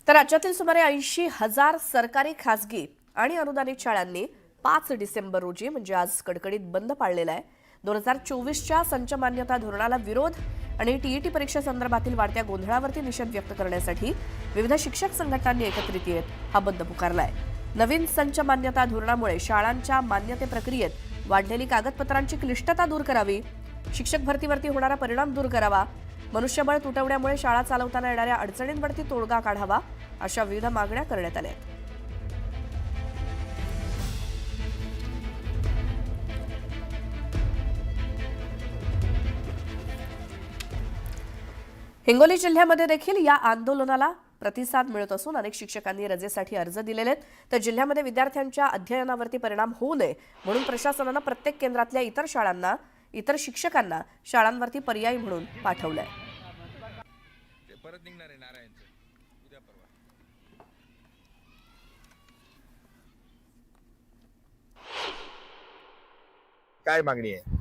तर राज्यातील सुमारे 80,000 सरकारी, खासगी आणि अनुदानित शाळांनी 5 डिसेंबर रोजी म्हणजे आज कडकडीत बंद पाळलेला आहे. 2024च्या संच मान्यता धोरणाला विरोध आणि टीईटी परीक्षेसंदर्भातील वाढत्या गोंधळावरती निषेध व्यक्त करण्यासाठी विविध शिक्षक संघटनांनी एकत्रित येत हा बंद पुकारलाय. नवीन संच मान्यता धोरणामुळे शाळांच्या मान्यते प्रक्रियेत वाढलेली कागदपत्रांची क्लिष्टता दूर करावी, शिक्षक भरतीवरती होणारा परिणाम दूर करावा, मनुष्यबळ तुटवड्यामुळे शाळा चालवताना येणाऱ्या अडचणींवरती तोडगा काढावा, अशा विविध मागण्या करण्यात आल्या आहेत. हिंगोली जिल्ह्यामध्ये देखील या आंदोलनाला प्रतिसाद मिळत असून अनेक शिक्षकांनी रजेसाठी अर्ज दिलेले आहेत. तर जिल्ह्यामध्ये विद्यार्थ्यांच्या अध्ययनावरती परिणाम होऊ नये म्हणून प्रशासनानं प्रत्येक केंद्रातल्या इतर शिक्षकांना शाळांवरती पर्यायी म्हणून पाठवलंय. परत निघणार आहे नारायणचं उद्या परवा. काय मागणी आहे?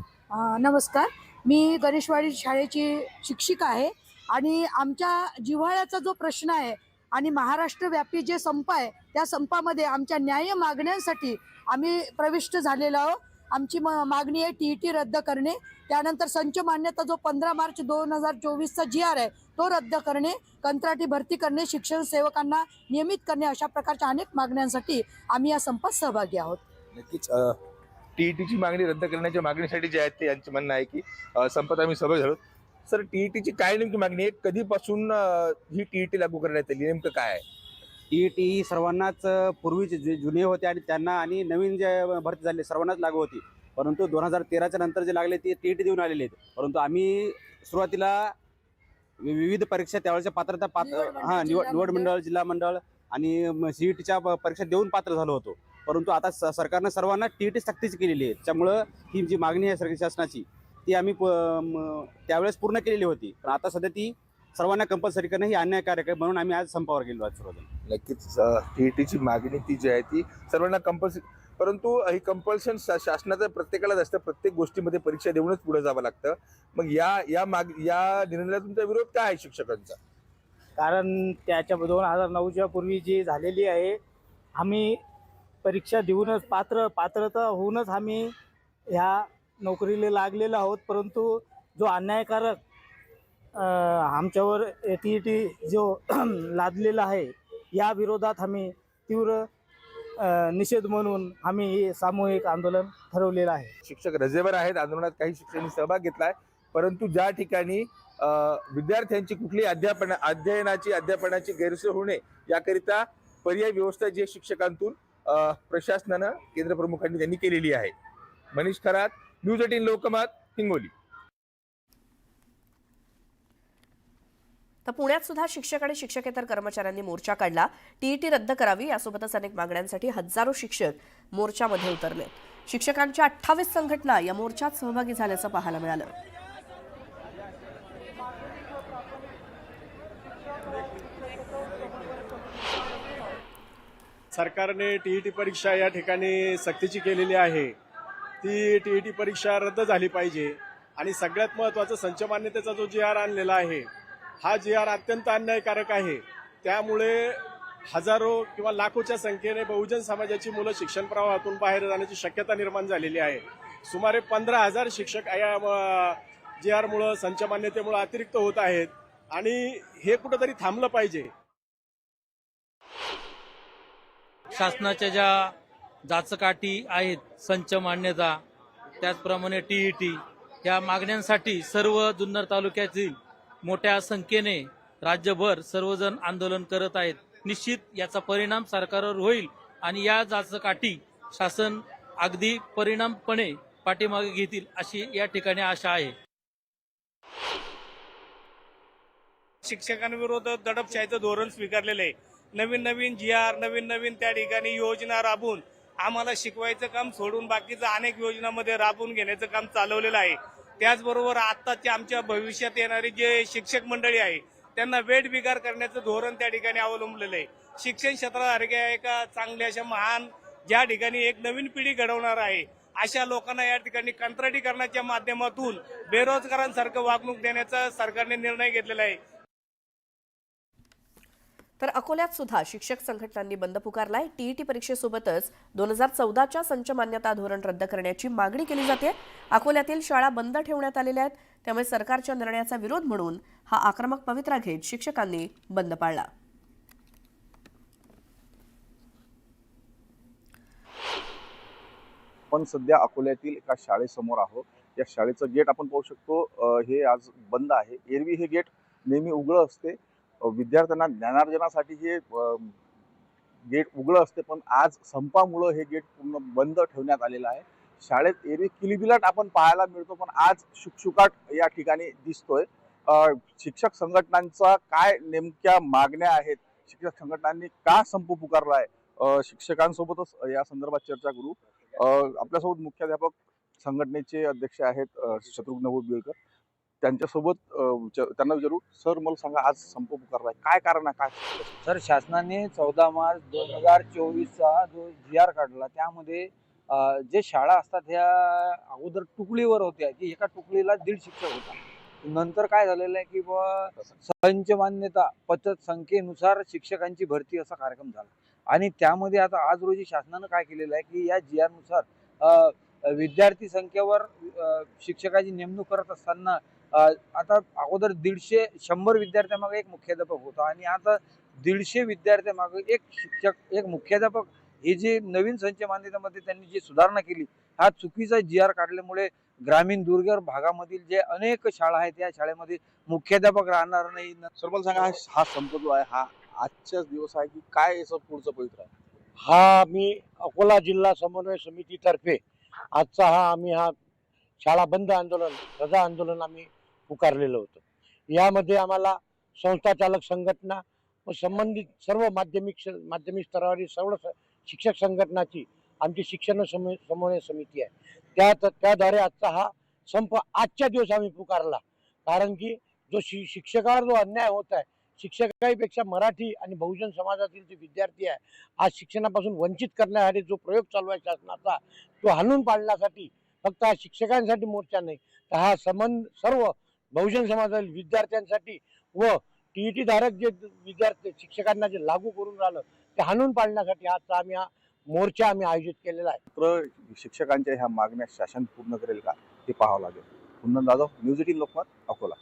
नमस्कार, मी गणेशवाडी शाळेची शिक्षिका आहे आणि आमच्या जिव्हाळ्याचा जो प्रश्न आहे आणि महाराष्ट्रव्यापी जे संप आहे त्या संपामध्ये आमच्या न्याय मागण्यांसाठी आम्ही प्रविष्ट झालेलो आहोत. आमची मागणी आहे टीईटी रद्द करणे, त्यानंतर संच मान्यता जो 15 मार्च 2024चा GR आहे तो रद्द करणे, कंत्राटी भरती करणे, शिक्षण सेवकांना नियमित करणे, अशा प्रकारच्या अनेक मागण्यांसाठी आम्ही या संपात सहभागी आहोत. नक्कीच टीईटीची मागणी रद्द करण्याच्या मागणीसाठी जे आहेत ते यांचं म्हणणं आहे की संपात आम्ही सहभागी झालो. सर, टीईटीची काय नेमकी मागणी आहे? कधीपासून ही टीईटी लागू करण्यात आली, नेमकं काय आहे? टीईटी ही सर्वांनाच पूर्वीचे जे जुने होते आणि त्यांना आणि नवीन जे भरती झाले सर्वांनाच लागू होती, परंतु 2013च्या नंतर जे लागले ते टीईटी देऊन आलेले आहेत. परंतु आम्ही सुरुवातीला विविध परीक्षा त्यावेळेच्या पात्रता निवड मंडळ, जिल्हा मंडळ आणि सीईटीच्या परीक्षा देऊन पात्र झालो होतो. परंतु आता सरकारनं सर्वांना टीईटी सक्तीची केलेली आहे. त्यामुळं ही जी मागणी आहे सरकारी शासनाची ती आम्ही त्यावेळेस पूर्ण केलेली होती, पण आता सध्या ती सर्वांना कंपल्सरी करणं ही अन्यायकारक आहे, म्हणून आम्ही आज संपावर गेलो आज सर्वजण. नक्कीच टीईटीची मागणी ती जी आहे ती सर्वांना कंपल्सरी, परंतु ही कंपल्शन शासनाचं प्रत्येकालाच असतं. प्रत्येक गोष्टीमध्ये परीक्षा देऊनच पुढे जावं लागतं. मग या निर्णयाला तुमचा विरोध काय आहे शिक्षकांचा? कारण त्याच्या 2009च्या पूर्वी जी झालेली आहे, आम्ही परीक्षा देऊनच पात्रता होऊनच आम्ही ह्या नोकरीला लागलेलो आहोत. परंतु जो अन्यायकारक आमच्यावर टीईटी जो लादलेला आहे या विरोधात आम्ही तीव्र निषेध म्हणून आम्ही हे सामूहिक आंदोलन ठरवलेलं आहे. शिक्षक रजेवर आहेत, आंदोलनात काही शिक्षकांनी सहभाग घेतलाय, परंतु ज्या ठिकाणी विद्यार्थ्यांची कुठली अध्यापनाची गैरसोय होऊ नये याकरिता पर्यायी व्यवस्था जी शिक्षकांतून प्रशासनानं केंद्र प्रमुखांनी त्यांनी केलेली आहे. मनीष खरात, न्यूज 18 लोकमत, हिंगोली. तर पुण्यात सुद्धा शिक्षक आणि शिक्षकेतर कर्मचाऱ्यांनी मोर्चा काढला. टीईटी रद्द करावी यासोबतच अनेक मागण्यांसाठी हजारो शिक्षक मोर्चामध्ये उतरले. शिक्षकांच्या 28 संघटना या मोर्चात सहभागी झाल्याचं पाहायला मिळालं. सरकारने टीईटी परीक्षा या ठिकाणी सक्तीची केलेली आहे. ती टीईटी परीक्षा रद्द झाली पाहिजे आणि सगळ्यात महत्त्वाचं संच मान्यतेचा जो GR आणलेला आहे हा GR अत्यंत अन्यायकारक आहे. त्यामुळे हजारो किंवा लाखोच्या संख्येने बहुजन समाजाची मुलं शिक्षण प्रवाहातून बाहेर जाण्याची शक्यता निर्माण झालेली आहे. सुमारे 15,000 शिक्षक या GR मुळे, संच मान्यतेमुळे अतिरिक्त होत आहेत आणि हे कुठंतरी थांबलं पाहिजे. शासनाच्या ज्या जाचकाठी आहेत, संच मान्यता, त्याचप्रमाणे टीईटी, या मागण्यांसाठी सर्व जुन्नर तालुक्यातील मोठ्या संख्येने राज्यभर सर्वजण आंदोलन करत आहेत. निश्चित याचा परिणाम सरकारवर होईल आणि या जाचकाठी शासन अगदी परिणामपणे पाठीमागे घेतील अशी या ठिकाणी आशा आहे. शिक्षकांविरोधात दडपशाहीचं धोरण स्वीकारलेलं आहे. नवीन GR, नवीन त्या ठिकाणी योजना राबवून आम्हाला शिकवायचं काम सोडून बाकीचं अनेक योजनांमध्ये राबवून घेण्याचं काम चालवलेलं आहे. त्याचबरोबर आत्ताचे आमच्या भविष्यात येणारे जे शिक्षक मंडळी आहे त्यांना वेठबिगार करण्याचं धोरण त्या ठिकाणी अवलंबलेलं आहे. शिक्षण क्षेत्रासारख्या एका चांगल्या अशा महान ज्या ठिकाणी एक नवीन पिढी घडवणार आहे अशा लोकांना या ठिकाणी कंत्राटीकरणाच्या माध्यमातून बेरोजगारांसारखं वागणूक देण्याचा सरकारने निर्णय घेतलेला आहे. तर अकोल्यात सुद्धा शिक्षक संघटनांनी बंद पुकारलाय. टीईटी परीक्षेसोबतच 2014च्या संच मान्यता धोरण रद्द करण्याची मागणी केली जाते. अकोल्यातील शाळा बंद ठेवण्यात आलेल्या आहेत, त्यामुळे सरकारच्या निर्णयाचा विरोध म्हणून हा आक्रमक पवित्रा घेत शिक्षकांनी बंद पाळला. आपण सध्या अकोल्यातील एका शाळेसमोर आहोत. या शाळेचं गेट आपण पाहू शकतो, हे आज बंद आहे. एरवी हे गेट नेहमी उघडं असते. विद्यार्थ्यांना ज्ञानार्जनासाठी हे गेट उघडं असते, पण आज संपामुळे हे गेट पूर्ण बंद ठेवण्यात आलेलं आहे. शाळेत एरवी किलबिलाट आपण पाहायला मिळतो, पण आज शुकशुकाट या ठिकाणी दिसतोय. शिक्षक संघटनांचा काय नेमक्या मागण्या आहेत, शिक्षक संघटनांनी का संप पुकारला आहे, शिक्षकांसोबतच या संदर्भात चर्चा करू. आपल्यासोबत मुख्याध्यापक संघटनेचे अध्यक्ष आहेत शत्रुघ्न बिळकर. त्यांच्यासोबत त्यांना विचारू, सर मला सांगा, आज संप पुकारलाय, काय कारण आहे, काय? सर, शासनाने 14 मार्च 2024चा जो GR काढला, त्यामध्ये जे शाळा असतात ह्या अगोदर तुकडीवर होत्या, की एका तुकडीला 1.5 शिक्षक होता. नंतर काय झालेलं आहे की संच मान्यता पद्धत संख्येनुसार शिक्षकांची भरती असा कार्यक्रम झाला. आणि त्यामध्ये आता आज रोजी शासनानं काय केलेलं आहे की या GR नुसार विद्यार्थी संख्येवर शिक्षकाची नेमणूक करत असताना आता अगोदर 100 विद्यार्थ्यामागे एक मुख्याध्यापक होता आणि आता 150 विद्यार्थ्यामागे एक शिक्षक, एक मुख्याध्यापक. हे जे नवीन संच मान्यतेमध्ये त्यांनी जी सुधारणा केली, हा चुकीचा GR काढल्यामुळे ग्रामीण दुर्गम भागामधील जे अनेक शाळा आहेत त्या शाळेमध्ये मुख्याध्यापक राहणार नाही. सर मला सांगा, हा संप जो आहे हा आजच्याच दिवस आहे की काय याचं पुढचं पवित्र आहे? हा मी अकोला जिल्हा समन्वय समितीतर्फे आजचा हा शाळा बंद आंदोलन, रजा आंदोलन आम्ही पुकारलेलं होतं. यामध्ये आम्हाला संस्था चालक संघटना व संबंधित सर्व माध्यमिक स्तरावरील सर्व शिक्षक संघटनाची आमची शिक्षण समन्वय समिती आहे. त्याद्वारे आजचा हा संप आजच्या दिवस आम्ही पुकारला. कारण की जो शिक्षकावर जो अन्याय होत आहे, शिक्षकांपेक्षा मराठी आणि बहुजन समाजातील जे विद्यार्थी आहे आज शिक्षणापासून वंचित करण्यासाठी जो प्रयोग चालू आहे शासनाचा, तो हाणून पाडण्यासाठी फक्त हा शिक्षकांसाठी मोर्चा नाही, तर हा सर्व बहुजन समाजातील विद्यार्थ्यांसाठी व टीईटी धारक जे विद्यार्थी शिक्षकांना जे लागू करून राहिलं ते हाणून पाडण्यासाठी आजचा हा मोर्चा आम्ही आयोजित केलेला आहे. तर शिक्षकांच्या ह्या मागण्या शासन पूर्ण करेल का हे पाहावं लागेल. कुंदन जाधव, न्यूज 18 लोकमत, अकोला.